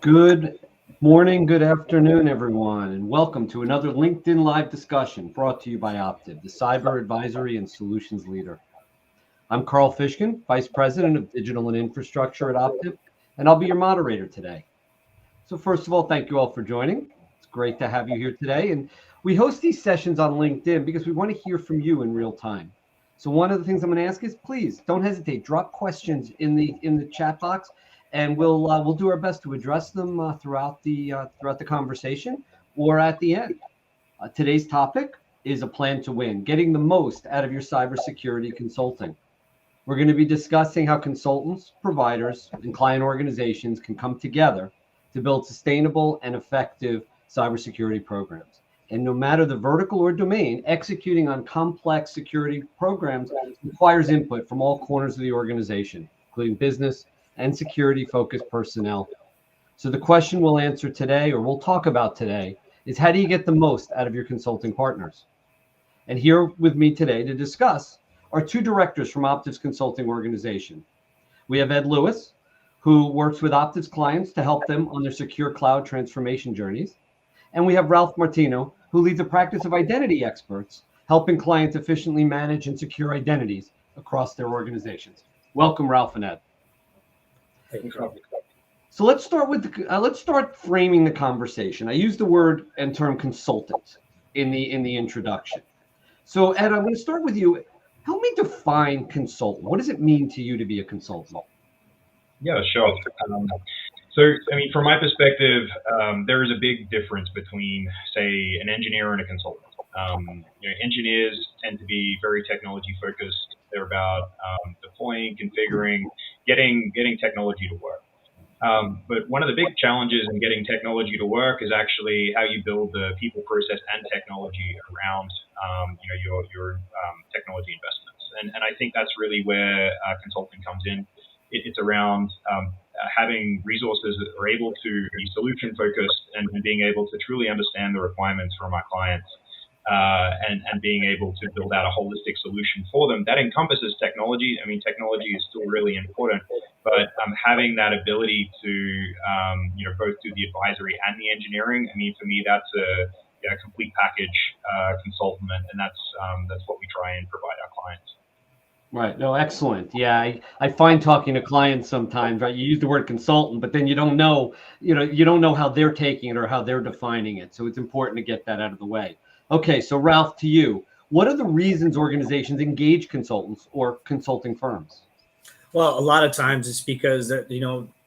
Good morning, good afternoon, everyone, and welcome to another LinkedIn Live discussion brought to you by Optiv, the cyber advisory and solutions leader. I'm Carl Fishkin, Vice President of Digital and Infrastructure at Optiv, and I'll be your moderator today. So first of all, thank you all for joining. It's great to have you here today. And we host these sessions on LinkedIn because we want to hear from you in real time. So one of the things I'm going to ask is please don't hesitate, drop questions in the chat box, and we'll do our best to address them throughout the conversation or at the end. Today's topic is a plan to win, getting the most out of your cybersecurity consulting. We're going to be discussing how consultants, providers, and client organizations can come together to build sustainable and effective cybersecurity programs. And no matter the vertical or domain, executing on complex security programs requires input from all corners of the organization, including business and security-focused personnel. So the question we'll answer today, or we'll talk about today, is how do you get the most out of your consulting partners? And here with me today to discuss are two directors from Optiv's consulting organization. We have Ed Lewis, who works with Optiv's clients to help them on their secure cloud transformation journeys. And we have Ralph Martino, who leads a practice of identity experts, helping clients efficiently manage and secure identities across their organizations. Welcome, Ralph and Ed. Thank you, Carl. So let's start framing the conversation. I use the word and term consultant in the introduction. So Ed, I'm going to start with you. Help me define consultant. What does it mean to you to be a consultant? Yeah, sure. From my perspective, there is a big difference between, say, an engineer and a consultant. Engineers tend to be very technology focused. They're about deploying, configuring, getting technology to work. But one of the big challenges in getting technology to work is actually how you build the people, process, and technology around your technology investments. And I think that's really where consulting comes in. It's around having resources that are able to be solution focused and being able to truly understand the requirements from our clients and being able to build out a holistic solution for them that encompasses technology. I mean, technology is still really important, but having that ability to both do the advisory and the engineering. I mean, for me, that's a complete package consultant, and that's what we try and provide our clients. Right. No, excellent. Yeah, I find talking to clients sometimes, right? You use the word consultant, but then you don't know how they're taking it or how they're defining it. So it's important to get that out of the way. Okay, so Ralph, to you, what are the reasons organizations engage consultants or consulting firms? Well, a lot of times it's because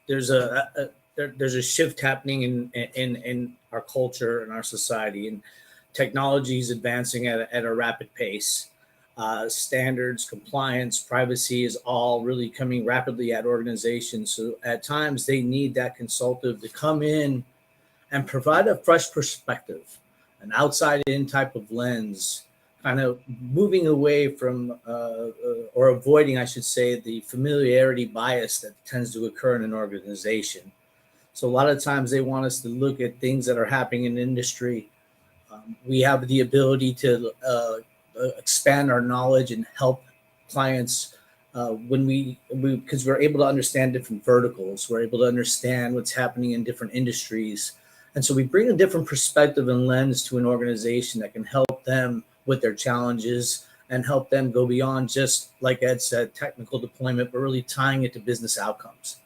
there's a shift happening in our culture and our society, and technology is advancing at a rapid pace. Standards, compliance, privacy is all really coming rapidly at organizations. So at times they need that consultative to come in and provide a fresh perspective, an outside-in type of lens, kind of moving away from or avoiding, I should say, the familiarity bias that tends to occur in an organization. So a lot of times they want us to look at things that are happening in industry. We have the ability to expand our knowledge and help clients because we're able to understand different verticals. We're able to understand what's happening in different industries. And so we bring a different perspective and lens to an organization that can help them with their challenges and help them go beyond just, like Ed said, technical deployment, but really tying it to business outcomes.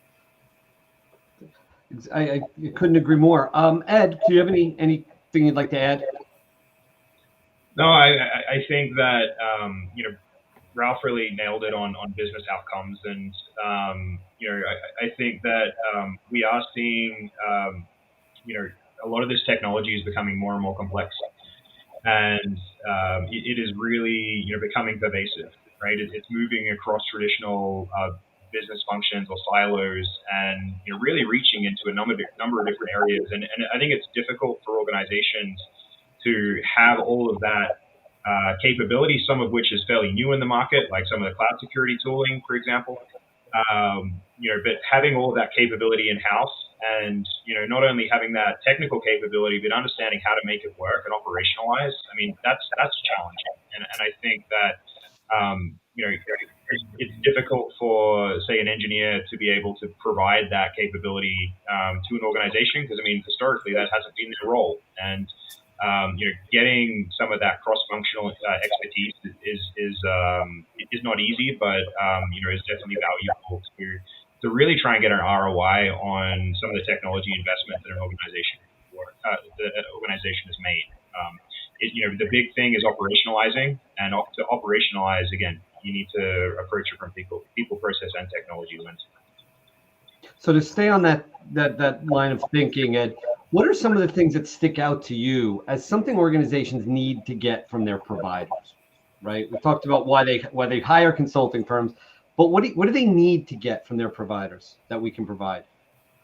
I couldn't agree more. Ed, do you have anything you'd like to add? No, I think that Ralph really nailed it on business outcomes, and I think that we are seeing a lot of this technology is becoming more and more complex, and it is really becoming pervasive, right? It's moving across traditional business functions or silos, and really reaching into a number of different areas, and I think it's difficult for organizations to have all of that capability, some of which is fairly new in the market, like some of the cloud security tooling, for example. But having all of that capability in-house and, not only having that technical capability, but understanding how to make it work and operationalize, I mean, that's challenging. And I think that, it's difficult for, say, an engineer to be able to provide that capability to an organization because, I mean, historically that hasn't been their role. And getting some of that cross-functional expertise is not easy, but is definitely valuable to really try and get an ROI on some of the technology investment that an organization has made. The big thing is operationalizing, and to operationalize, again, you need to approach it from people, process, and technology lens. So to stay on that line of thinking, Ed, what are some of the things that stick out to you as something organizations need to get from their providers? Right, we talked about why they hire consulting firms, but what do they need to get from their providers that we can provide?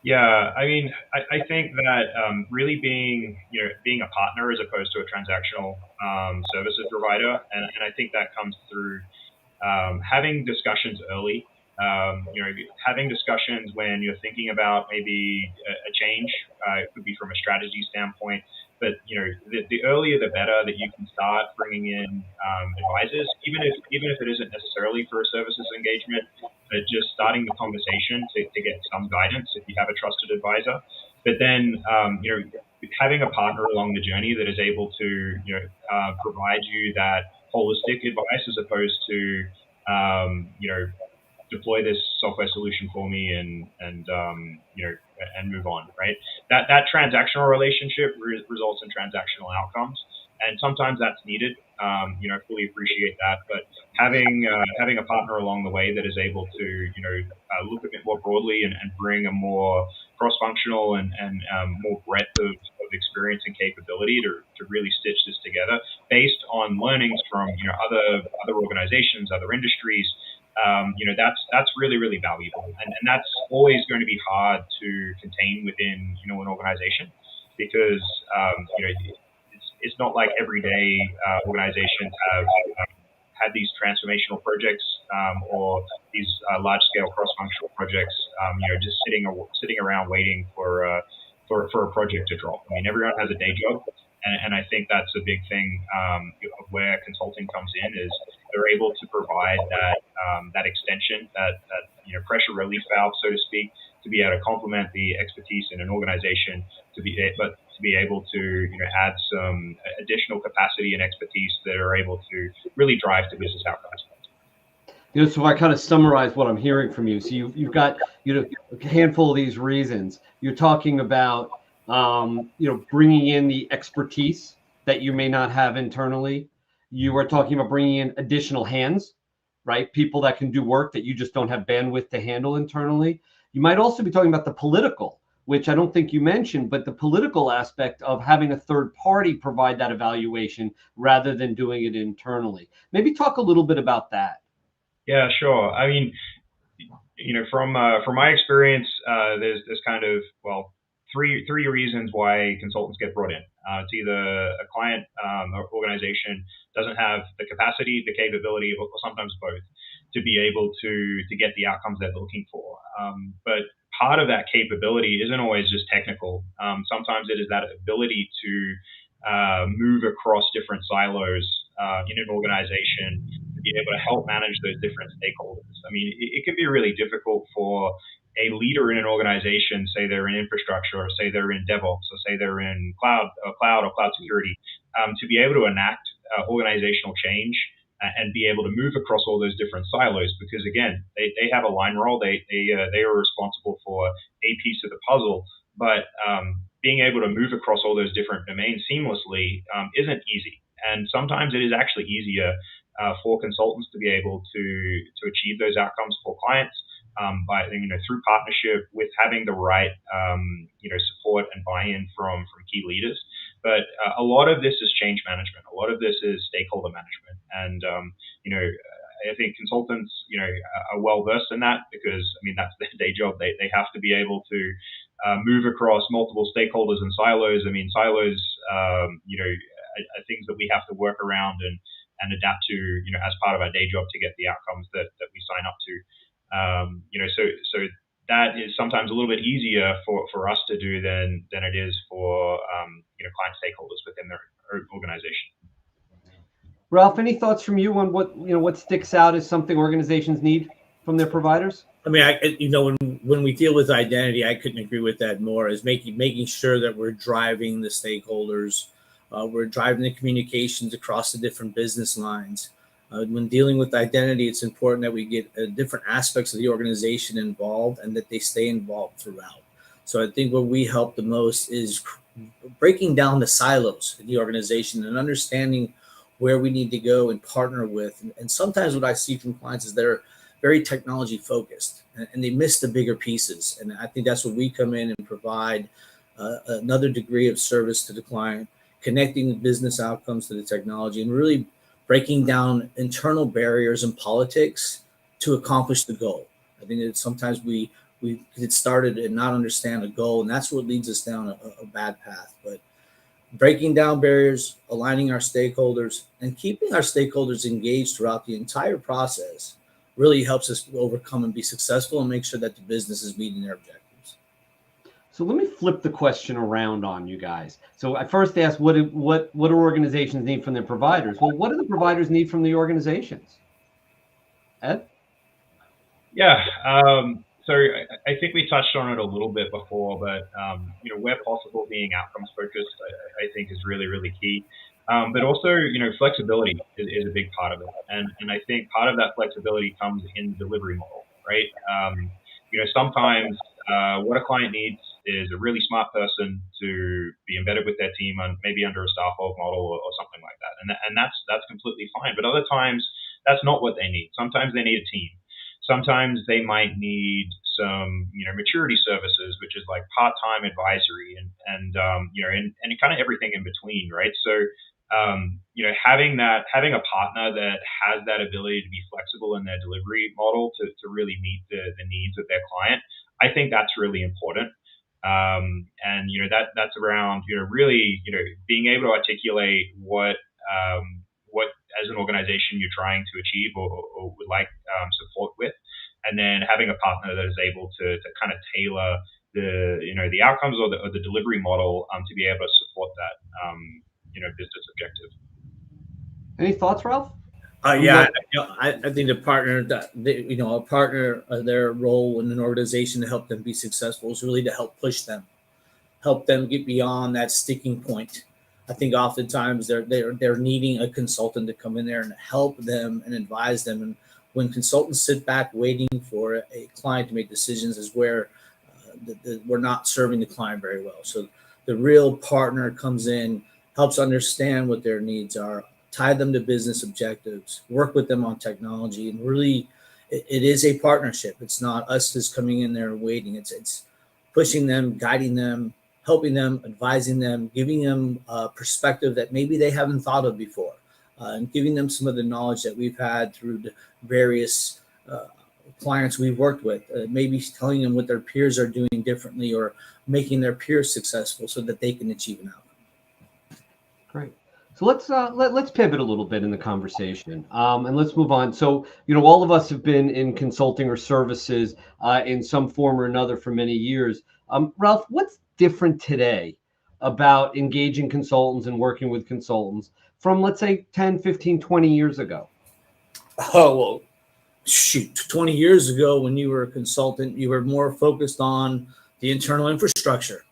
Yeah, I mean, I think that really being a partner as opposed to a transactional services provider, and I think that comes through having discussions early. Having discussions when you're thinking about maybe a change. It could be from a strategy standpoint, but the earlier the better that you can start bringing in advisors, even if it isn't necessarily for a services engagement, but just starting the conversation to get some guidance if you have a trusted advisor. But then having a partner along the journey that is able to provide you that holistic advice as opposed to deploy this software solution for me and move on, right? That transactional relationship results in transactional outcomes, and sometimes that's needed. Fully appreciate that, but having a partner along the way that is able to look a bit more broadly and bring a more cross-functional and more breadth of experience and capability to really stitch this together based on learnings from other organizations, other industries. That's really, really valuable, and that's always going to be hard to contain within an organization because it's not like every day organizations have had these transformational projects or these large-scale cross-functional projects. Just sitting around waiting for a project to drop. I mean, everyone has a day job. And I think that's a big thing of where consulting comes in is they're able to provide that extension, that pressure relief valve, so to speak, to be able to complement the expertise in an organization, to be able to add some additional capacity and expertise that are able to really drive to business outcomes. So I kind of summarize what I'm hearing from you. So you've got a handful of these reasons. You're talking about bringing in the expertise that you may not have internally. You are talking about bringing in additional hands, right? People that can do work that you just don't have bandwidth to handle internally. You might also be talking about the political, which I don't think you mentioned, but the political aspect of having a third party provide that evaluation rather than doing it internally. Maybe talk a little bit about that. Yeah, sure. I mean, from my experience, there's kind of three reasons why consultants get brought in. It's either a client or organization doesn't have the capacity, the capability, or sometimes both, to be able to get the outcomes they're looking for. But part of that capability isn't always just technical. Sometimes it is that ability to move across different silos in an organization, to be able to help manage those different stakeholders. I mean, it can be really difficult for a leader in an organization, say they're in infrastructure, or say they're in DevOps, or say they're in cloud or cloud security, to be able to enact organizational change and be able to move across all those different silos. Because again, they have a line role, they are responsible for a piece of the puzzle, but being able to move across all those different domains seamlessly isn't easy. And sometimes it is actually easier for consultants to be able to achieve those outcomes for clients by through partnership with having the right support and buy-in from key leaders. But a lot of this is change management. A lot of this is stakeholder management, and I think consultants are well versed in that because that's their day job. They have to be able to move across multiple stakeholders and silos. I mean, silos are things that we have to work around and adapt to as part of our day job to get the outcomes that we sign up to. So that is sometimes a little bit easier for us to do than it is for client stakeholders within their organization. Ralph, any thoughts from you on what sticks out as something organizations need from their providers? I mean, when we deal with identity, I couldn't agree with that more. Is making sure that we're driving the stakeholders, we're driving the communications across the different business lines. When dealing with identity, it's important that we get different aspects of the organization involved and that they stay involved throughout. So I think what we help the most is breaking down the silos in the organization and understanding where we need to go and partner with. And sometimes what I see from clients is they're very technology focused and they miss the bigger pieces. And I think that's where we come in and provide another degree of service to the client, connecting the business outcomes to the technology and really breaking down internal barriers and politics to accomplish the goal. I think that sometimes we get started and not understand a goal, and that's what leads us down a bad path. But breaking down barriers, aligning our stakeholders, and keeping our stakeholders engaged throughout the entire process really helps us overcome and be successful and make sure that the business is meeting their objectives. So let me flip the question around on you guys. So I first asked, what do organizations need from their providers? Well, what do the providers need from the organizations? Ed? Yeah. So I think we touched on it a little bit before, but where possible, being outcomes focused, I think is really, really key. But also, flexibility is a big part of it, and I think part of that flexibility comes in the delivery model, right? Sometimes what a client needs is a really smart person to be embedded with their team, and maybe under a staff org model or something like that, and that's completely fine. But other times, that's not what they need. Sometimes they need a team. Sometimes they might need some, maturity services, which is like part-time advisory and kind of everything in between, right? So, having a partner that has that ability to be flexible in their delivery model to really meet the needs of their client, I think that's really important. That's around, really, being able to articulate what as an organization you're trying to achieve or would like support with, and then having a partner that is able to kind of tailor the outcomes or the delivery model to be able to support that business objective. Any thoughts, Ralph? I think a partner, their role in an organization to help them be successful is really to help push them, help them get beyond that sticking point. I think oftentimes they're needing a consultant to come in there and help them and advise them. And when consultants sit back waiting for a client to make decisions, is where we're not serving the client very well. So the real partner comes in, helps understand what their needs are, tie them to business objectives, work with them on technology, and really, it is a partnership. It's not us just coming in there and waiting. It's pushing them, guiding them, helping them, advising them, giving them a perspective that maybe they haven't thought of before, and giving them some of the knowledge that we've had through the various clients we've worked with, maybe telling them what their peers are doing differently or making their peers successful so that they can achieve an outcome. Great. So let's pivot a little bit in the conversation, and let's move on. So all of us have been in consulting or services in some form or another for many years. Ralph, what's different today about engaging consultants and working with consultants from, let's say, 10, 15, 20 years ago? Oh, well, shoot, 20 years ago when you were a consultant, you were more focused on the internal infrastructure,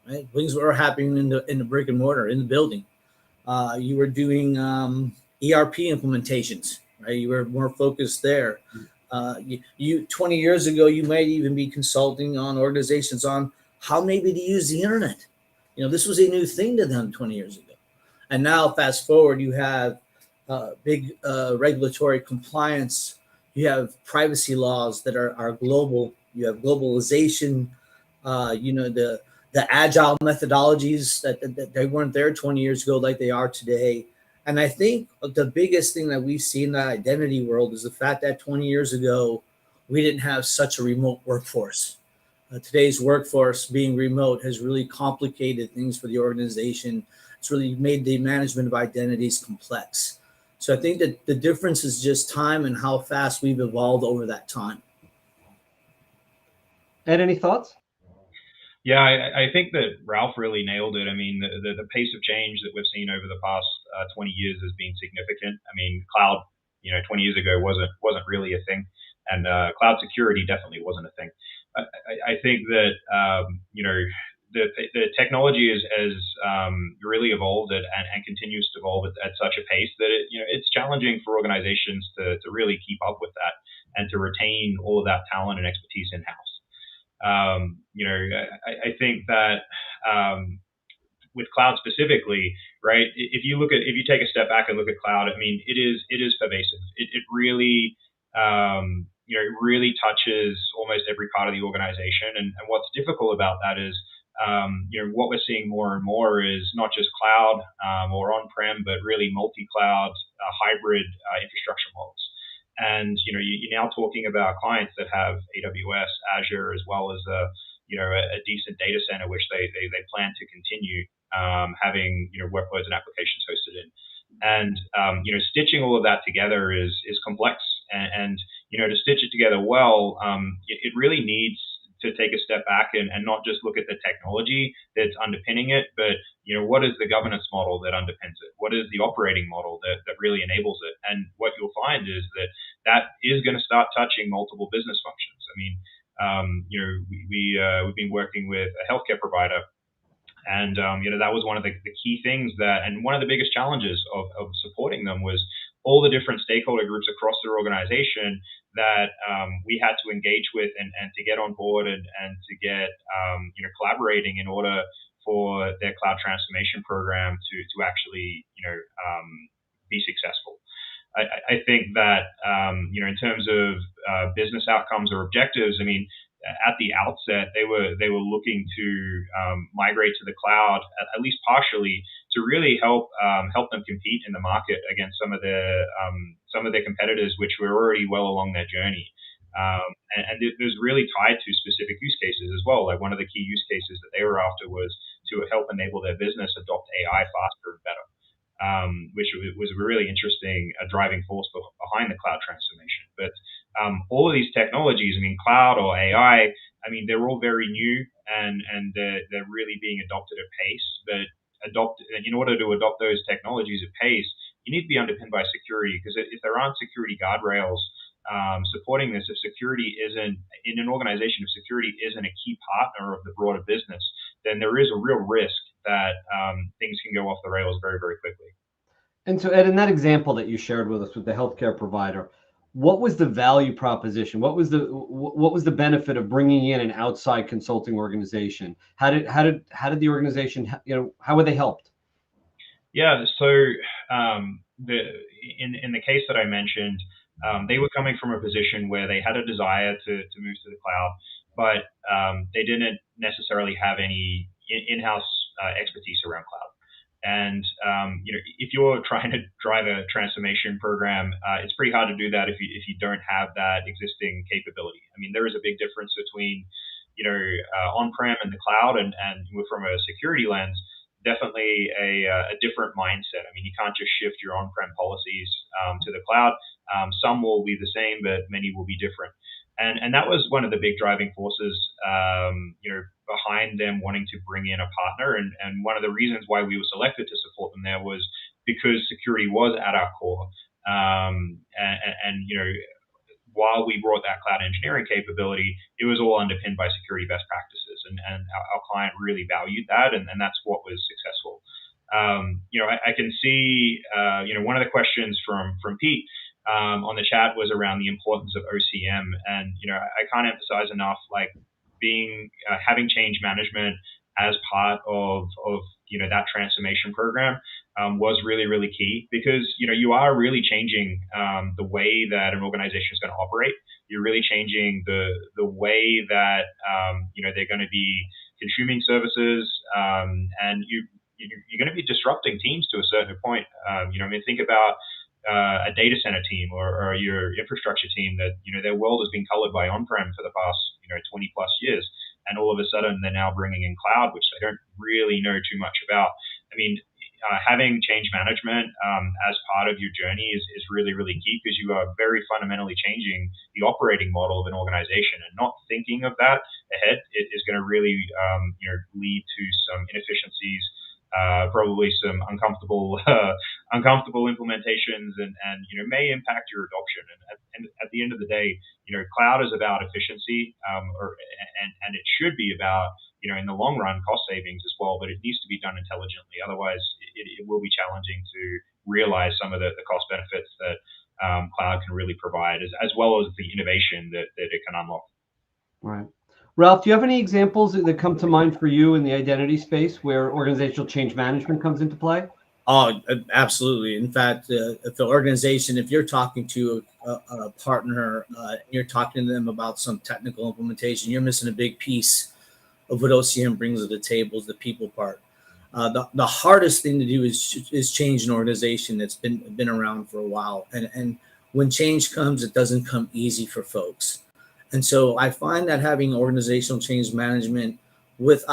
right? Things were happening in the brick and mortar, in the building. You were doing ERP implementations, right? You were more focused there. You 20 years ago, you might even be consulting on organizations on how maybe to use the internet. This was a new thing to them 20 years ago. And now fast forward, you have big regulatory compliance. You have privacy laws that are global. You have globalization, the agile methodologies that they weren't there 20 years ago like they are today. And I think the biggest thing that we see in that identity world is the fact that 20 years ago, we didn't have such a remote workforce. Today's workforce being remote has really complicated things for the organization. It's really made the management of identities complex. So I think that the difference is just time and how fast we've evolved over that time. Ed, any thoughts? Yeah, I think that Ralph really nailed it. I mean, the pace of change that we've seen over the past 20 years has been significant. I mean, cloud, 20 years ago wasn't really a thing, and cloud security definitely wasn't a thing. I think that the technology has really evolved and continues to evolve at such a pace that it's challenging for organizations to really keep up with that and to retain all of that talent and expertise in house. I think that with cloud specifically, right? If you take a step back and look at cloud, I mean, it is pervasive. It really, it really touches almost every part of the organization. And what's difficult about that is, what we're seeing more and more is not just cloud or on-prem, but really multi-cloud, hybrid infrastructure models. And you're now talking about clients that have AWS, Azure, as well as a decent data center, which they plan to continue having workloads and applications hosted in. And stitching all of that together is complex. And to stitch it together well, it really needs to take a step back and not just look at the technology that's underpinning it, but what is the governance model that underpins it? What is the operating model that really enables it? And what you'll find is that is going to start touching multiple business functions. I mean, we've been working with a healthcare provider, and that was one of the key things and one of the biggest challenges of supporting them was all the different stakeholder groups across their organization that we had to engage with and to get on board and to get collaborating in order for their cloud transformation program to actually be successful. I think that in terms of business outcomes or objectives, I mean, at the outset they were looking to migrate to the cloud at least partially to really help them compete in the market against some of their competitors, which were already well along their journey. And it was really tied to specific use cases as well. Like one of the key use cases that they were after was to help enable their business adopt AI faster and better. Which was a really interesting driving force behind the cloud transformation. But all of these technologies, I mean, cloud or AI, I mean, they're all very new and they're really being adopted at pace. But in order to adopt those technologies at pace, you need to be underpinned by security, because if there aren't security guardrails supporting this, if security isn't in an organization, if security isn't a key partner of the broader business, then there is a real risk that things can go off the rails very, very quickly. And so, Ed, in that example that you shared with us with the healthcare provider, what was the value proposition? What was the benefit of bringing in an outside consulting organization? How did the organization, how were they helped? Yeah, so in the case that I mentioned, they were coming from a position where they had a desire to move to the cloud, but they didn't necessarily have any in-house expertise around cloud. And if you're trying to drive a transformation program, it's pretty hard to do that if you don't have that existing capability. I mean, there is a big difference between on-prem and the cloud, and from a security lens, definitely a different mindset. I mean, you can't just shift your on-prem policies to the cloud. Some will be the same, but many will be different. And that was one of the big driving forces, behind them wanting to bring in a partner. And one of the reasons why we were selected to support them there was because security was at our core. While we brought that cloud engineering capability, it was all underpinned by security best practices. And our client really valued that, and that's what was successful. I can see, one of the questions from Pete on the chat was around the importance of OCM. And, I can't emphasize enough, like having change management as part of that transformation program was really, really key, because, you are really changing the way that an organization is going to operate. You're really changing the way that, they're going to be consuming services, and you're going to be disrupting teams to a certain point. Think about a data center team or your infrastructure team that, their world has been colored by on-prem for the past, 20 plus years. And all of a sudden they're now bringing in cloud, which they don't really know too much about. I mean, having change management as part of your journey is really, really key, because you are very fundamentally changing the operating model of an organization, and not thinking of that ahead, it is going to really lead to some inefficiencies, probably some uncomfortable implementations, and may impact your adoption. And at the end of the day, cloud is about efficiency, and it should be about in the long run cost savings as well. But it needs to be done intelligently. Otherwise, it will be challenging to realize some of the cost benefits that cloud can really provide, as well as the innovation that it can unlock. Right. Ralph, do you have any examples that come to mind for you in the identity space where organizational change management comes into play? Oh, absolutely. In fact, if the organization, if you're talking to a partner, you're talking to them about some technical implementation, you're missing a big piece of what OCM brings to the table, is the people part. The hardest thing to do is change an organization that's been around for a while. And when change comes, it doesn't come easy for folks. And so I find that having organizational change management with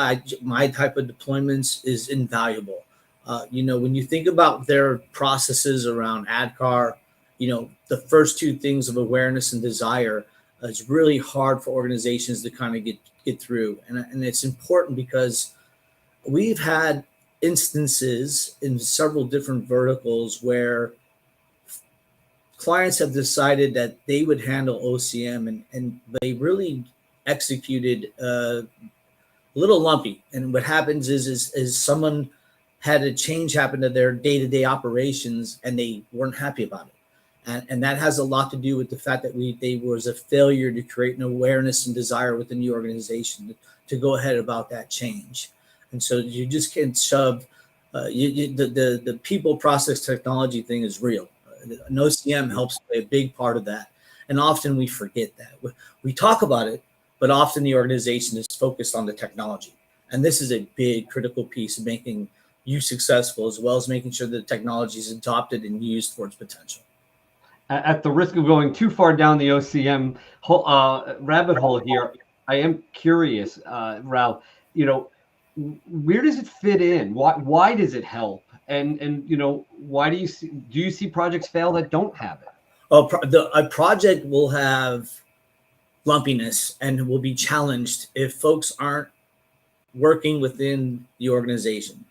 my type of deployments is invaluable. When you think about their processes around ADCAR, the first two things of awareness and desire is really hard for organizations to kind of get through. And it's important because we've had instances in several different verticals where clients have decided that they would handle OCM, and they really executed a little lumpy. And what happens is someone had a change happen to their day-to-day operations, and they weren't happy about it. And that has a lot to do with the fact that there was a failure to create an awareness and desire within the organization to go ahead about that change. And so you just can't shove the people, process, technology thing is real. An OCM helps play a big part of that. And often we forget that. We talk about it, but often the organization is focused on the technology. And this is a big critical piece of making you successful, as well as making sure that the technology is adopted and used for its potential. At the risk of going too far down the OCM rabbit hole here, I am curious, Ralph, where does it fit in? Why does it help? And why do you see projects fail that don't have it? A project will have lumpiness and will be challenged if folks aren't working within the organization.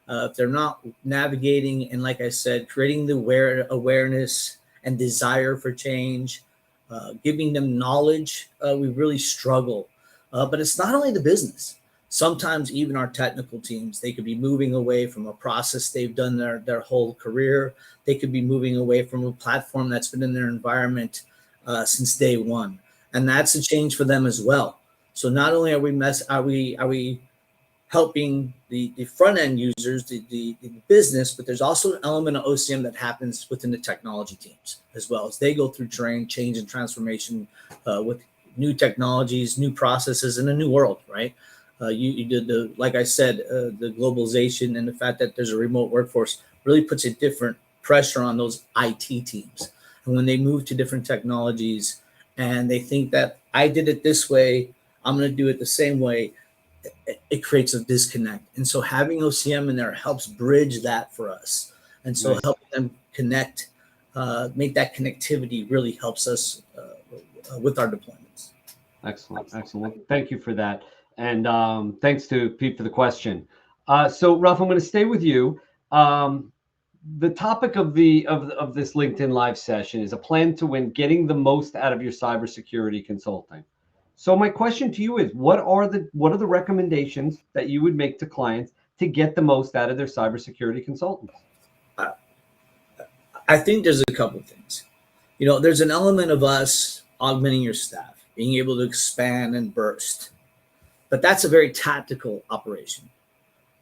If they're not navigating and, like I said, creating the awareness and desire for change, giving them knowledge, we really struggle. But it's not only the business. Sometimes even our technical teams, they could be moving away from a process they've done their whole career. They could be moving away from a platform that's been in their environment since day one. And that's a change for them as well. So not only are we helping the front end users, the business, but there's also an element of OCM that happens within the technology teams as well, as they go through change and transformation with new technologies, new processes, in a new world, right? You did like I said, the globalization and the fact that there's a remote workforce really puts a different pressure on those IT teams. And when they move to different technologies and they think that I did it this way, I'm going to do it the same way, it creates a disconnect. And so having OCM in there helps bridge that for us. And so helping them connect, make that connectivity really helps us with our deployments. Excellent. Thank you for that. And thanks to Pete for the question. So Ralph, I'm going to stay with you. The topic of this LinkedIn Live session is a plan to win, getting the most out of your cybersecurity consulting. So my question to you is, what are the recommendations that you would make to clients to get the most out of their cybersecurity consultants? I think there's a couple of things. There's an element of us augmenting your staff, being able to expand and burst. But that's a very tactical operation.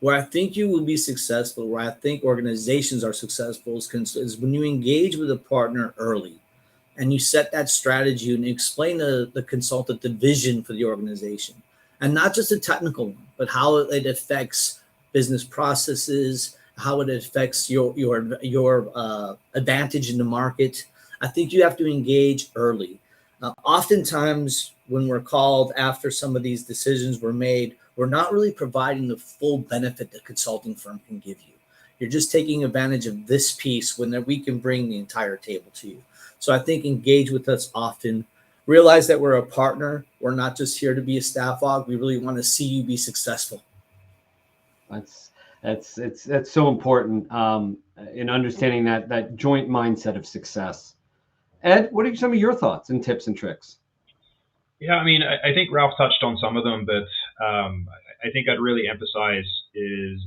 Where I think you will be successful, where I think organizations are successful, is when you engage with a partner early and you set that strategy and explain the consultant the vision for the organization. And not just a technical one, but how it affects business processes, how it affects your advantage in the market. I think you have to engage early. Oftentimes, when we're called after some of these decisions were made, we're not really providing the full benefit the consulting firm can give you. You're just taking advantage of this piece when we can bring the entire table to you. So I think engage with us often. realize that we're a partner. We're not just here to be a staff aug. We really want to see you be successful. That's so important in understanding that joint mindset of success. Ed, what are some of your thoughts and tips and tricks? Yeah, I mean, I think Ralph touched on some of them, but I think I'd really emphasize is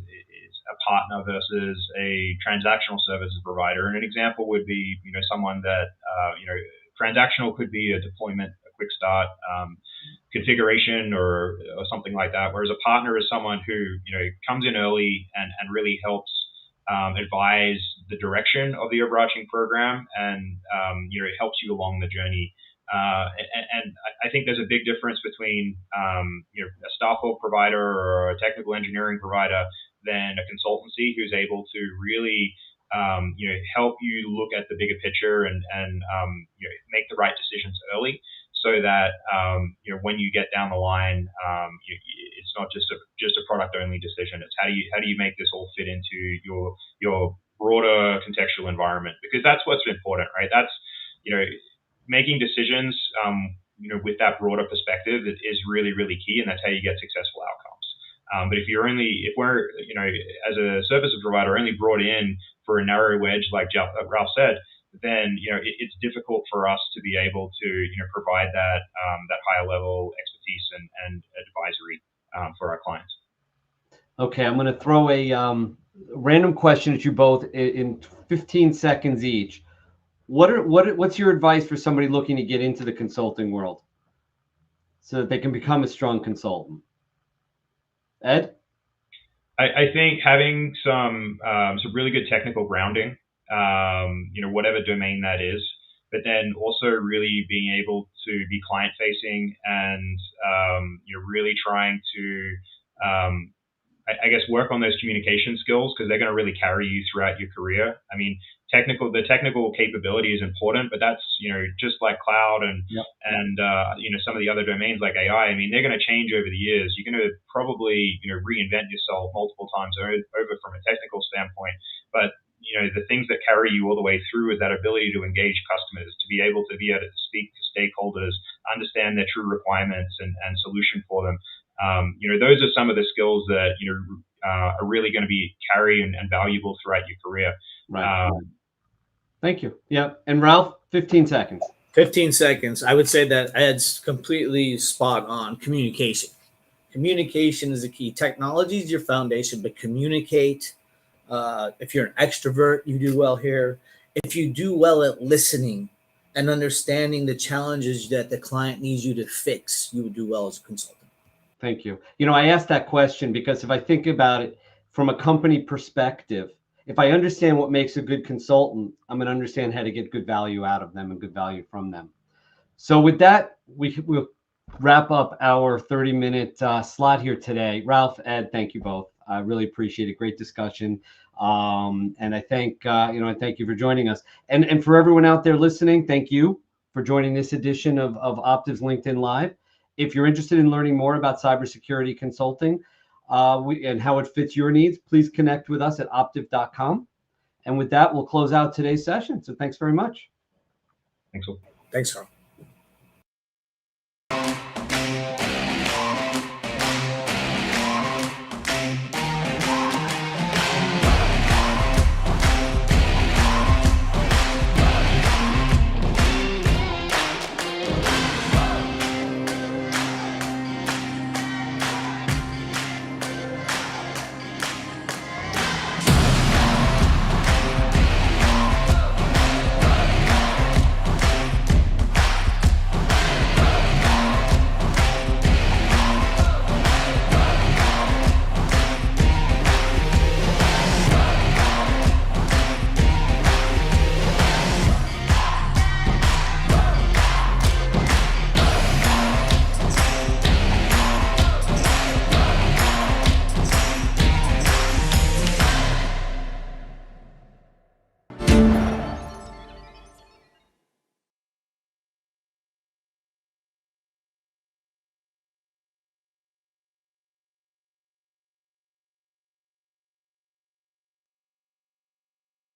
a partner versus a transactional services provider. And an example would be, someone that, transactional could be a deployment, a quick start, configuration or something like that. Whereas a partner is someone who, comes in early and really helps advise the direction of the overarching program and, it helps you along the journey. And I think there's a big difference between a staff aug provider or a technical engineering provider than a consultancy who's able to really help you look at the bigger picture and make the right decisions early, so that when you get down the line, it's not just a product only decision. It's how do you make this all fit into your broader contextual environment, because that's what's important, right? That's making decisions, with that broader perspective is really, really key, and that's how you get successful outcomes. But if we're, as a service provider, only brought in for a narrow wedge, like Ralph said, then it's difficult for us to be able to provide that higher level expertise and advisory for our clients. Okay, I'm going to throw a random question at you both in 15 seconds each. What's your advice for somebody looking to get into the consulting world so that they can become a strong consultant? Ed? I think having some really good technical grounding, whatever domain that is, but then also really being able to be client facing and really trying to I guess work on those communication skills, because they're going to really carry you throughout your career. I mean, the technical capability is important, but that's just like cloud and some of the other domains like AI. I mean, they're going to change over the years. You're going to probably reinvent yourself multiple times over from a technical standpoint, but the things that carry you all the way through is that ability to engage customers, to be able to speak to stakeholders, understand their true requirements and solution for them. Those are some of the skills that are really going to be carry and valuable throughout your career. Right. Thank you. Yeah. And Ralph, 15 seconds. 15 seconds. I would say that Ed's completely spot on. Communication. Communication is the key. Technology is your foundation, but communicate. If you're an extrovert, you do well here. If you do well at listening and understanding the challenges that the client needs you to fix, you would do well as a consultant. Thank you. I asked that question because if I think about it from a company perspective, if I understand what makes a good consultant, I'm going to understand how to get good value out of them and good value from them. So with that, we'll wrap up our 30-minute slot here today. Ralph, Ed, thank you both. I really appreciate it. Great discussion. And I thank you for joining us. And for everyone out there listening, thank you for joining this edition of Optiv's LinkedIn Live. If you're interested in learning more about cybersecurity consulting and how it fits your needs, please connect with us at optiv.com. And with that, we'll close out today's session. So thanks very much. Thanks, Thanks, Carl.